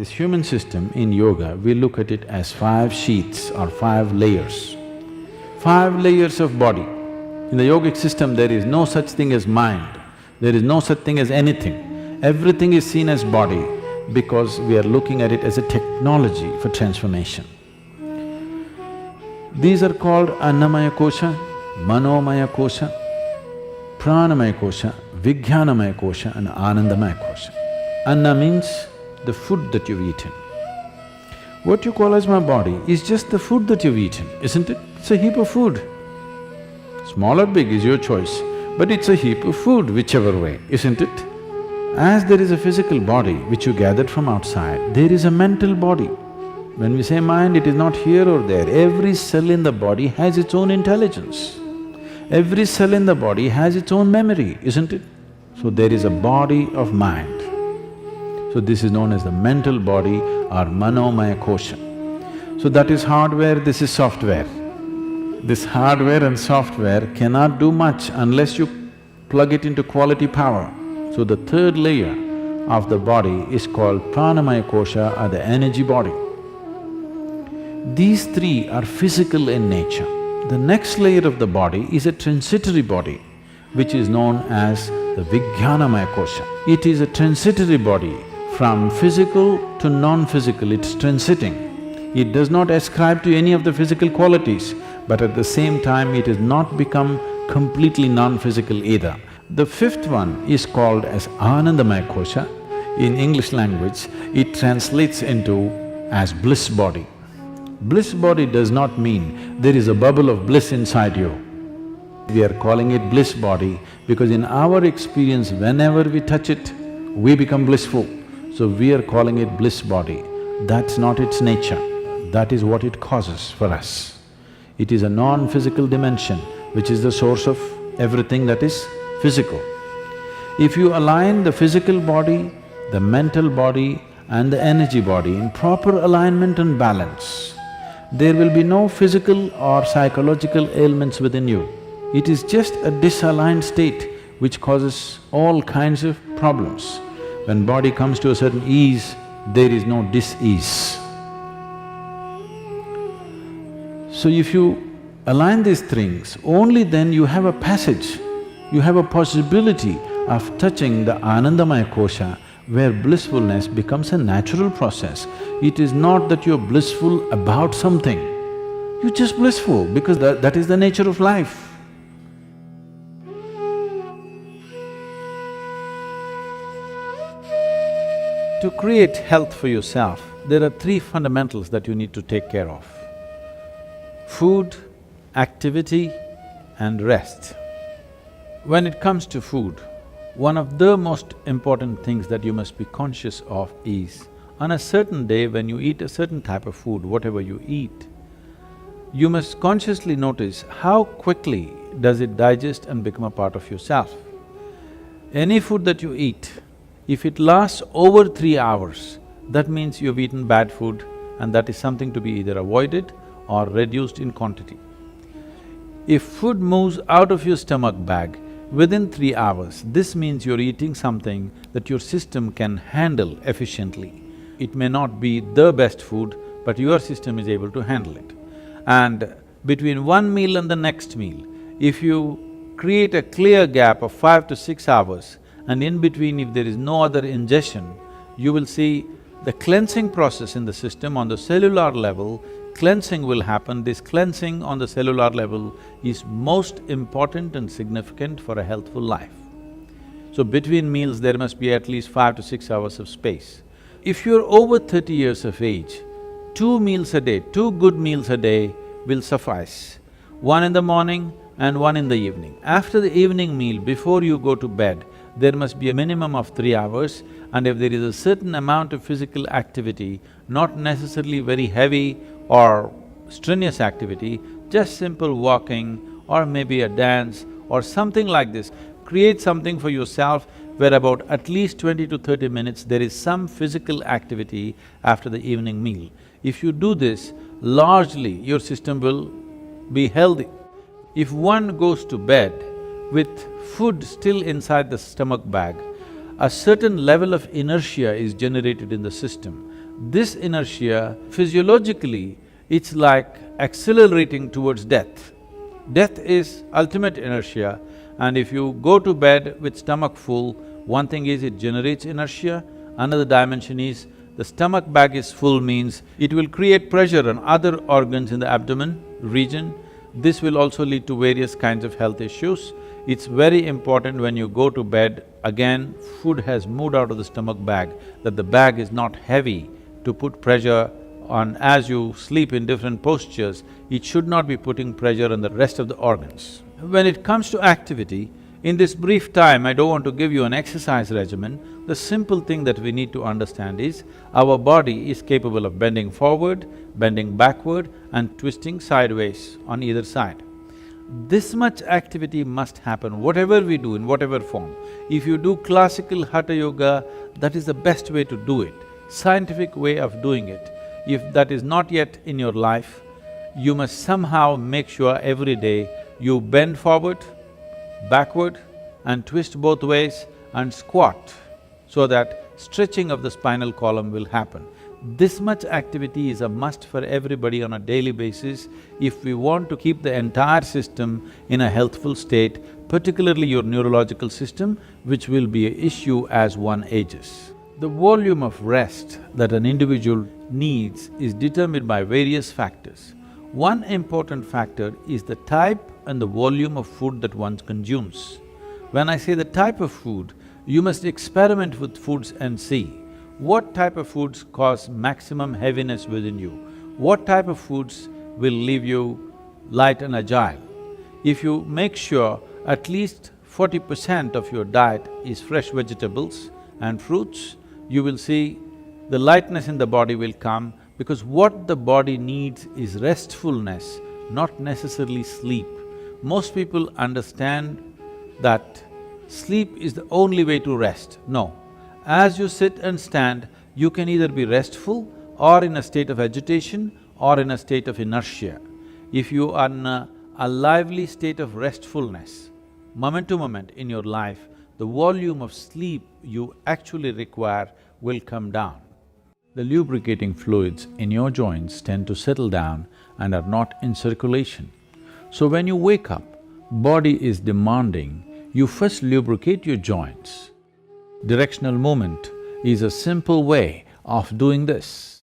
This human system in yoga, we look at it as 5 sheaths or 5 layers. 5 layers of body. In the yogic system, there is no such thing as mind, there is no such thing as anything. Everything is seen as body because we are looking at it as a technology for transformation. These are called Annamaya Kosha, Manomaya Kosha, Pranamaya Kosha, Vijnanamaya Kosha and Anandamaya Kosha. Anna means the food that you've eaten. What you call as my body is just the food that you've eaten, isn't it? It's a heap of food. Small or big is your choice, but it's a heap of food whichever way, isn't it? As there is a physical body which you gathered from outside, there is a mental body. When we say mind, it is not here or there. Every cell in the body has its own intelligence. Every cell in the body has its own memory, isn't it? So there is a body of mind. So this is known as the mental body or Manomaya Kosha. So that is hardware, this is software. This hardware and software cannot do much unless you plug it into quality power. So the third layer of the body is called Pranamaya Kosha or the energy body. These three are physical in nature. The next layer of the body is a transitory body, which is known as the Vijnanamaya Kosha. It is a transitory body. From physical to non-physical, it's transiting. It does not ascribe to any of the physical qualities, but at the same time it has not become completely non-physical either. The fifth one is called as Anandamaya Kosha. In English language, it translates into as bliss body. Bliss body does not mean there is a bubble of bliss inside you. We are calling it bliss body because in our experience, whenever we touch it, we become blissful. So we are calling it bliss body. That's not its nature, that is what it causes for us. It is a non-physical dimension which is the source of everything that is physical. If you align the physical body, the mental body and the energy body in proper alignment and balance, there will be no physical or psychological ailments within you. It is just a disaligned state which causes all kinds of problems. When body comes to a certain ease, there is no dis-ease. So if you align these things, only then you have a passage, you have a possibility of touching the Anandamaya Kosha where blissfulness becomes a natural process. It is not that you're blissful about something, you're just blissful because that is the nature of life. To create health for yourself, there are 3 fundamentals that you need to take care of: food, activity and rest. When it comes to food, one of the most important things that you must be conscious of is, on a certain day when you eat a certain type of food, whatever you eat, you must consciously notice how quickly does it digest and become a part of yourself. Any food that you eat, if it lasts over 3 hours, that means you've eaten bad food and that is something to be either avoided or reduced in quantity. If food moves out of your stomach bag within 3 hours, this means you're eating something that your system can handle efficiently. It may not be the best food, but your system is able to handle it. And between one meal and the next meal, if you create a clear gap of 5 to 6 hours, and in between if there is no other ingestion, you will see the cleansing process in the system on the cellular level, cleansing will happen. This cleansing on the cellular level is most important and significant for a healthful life. So between meals there must be at least 5 to 6 hours of space. If you're over 30 years of age, 2 meals a day, 2 good meals a day will suffice. One in the morning and one in the evening. After the evening meal, before you go to bed, there must be a minimum of 3 hours, and if there is a certain amount of physical activity, not necessarily very heavy or strenuous activity, just simple walking or maybe a dance or something like this, create something for yourself where about at least 20 to 30 minutes there is some physical activity after the evening meal. If you do this, largely your system will be healthy. If one goes to bed with food still inside the stomach bag, a certain level of inertia is generated in the system. This inertia, physiologically, it's like accelerating towards death. Death is ultimate inertia, and if you go to bed with stomach full, one thing is it generates inertia, another dimension is the stomach bag is full means it will create pressure on other organs in the abdomen region. This will also lead to various kinds of health issues. It's very important when you go to bed, again, food has moved out of the stomach bag, that the bag is not heavy to put pressure on. As you sleep in different postures, it should not be putting pressure on the rest of the organs. When it comes to activity, in this brief time, I don't want to give you an exercise regimen. The simple thing that we need to understand is, our body is capable of bending forward, bending backward and twisting sideways on either side. This much activity must happen, whatever we do, in whatever form. If you do classical Hatha Yoga, that is the best way to do it, scientific way of doing it. If that is not yet in your life, you must somehow make sure every day you bend forward, backward and twist both ways and squat so that stretching of the spinal column will happen. This much activity is a must for everybody on a daily basis if we want to keep the entire system in a healthful state, particularly your neurological system, which will be an issue as one ages. The volume of rest that an individual needs is determined by various factors. One important factor is the type and the volume of food that one consumes. When I say the type of food, you must experiment with foods and see what type of foods cause maximum heaviness within you, what type of foods will leave you light and agile. If you make sure at least 40% of your diet is fresh vegetables and fruits, you will see the lightness in the body will come, because what the body needs is restfulness, not necessarily sleep. Most people understand that sleep is the only way to rest. No. As you sit and stand, you can either be restful or in a state of agitation or in a state of inertia. If you are in a lively state of restfulness, moment to moment in your life, the volume of sleep you actually require will come down. The lubricating fluids in your joints tend to settle down and are not in circulation. So when you wake up, body is demanding, you first lubricate your joints. Directional movement is a simple way of doing this.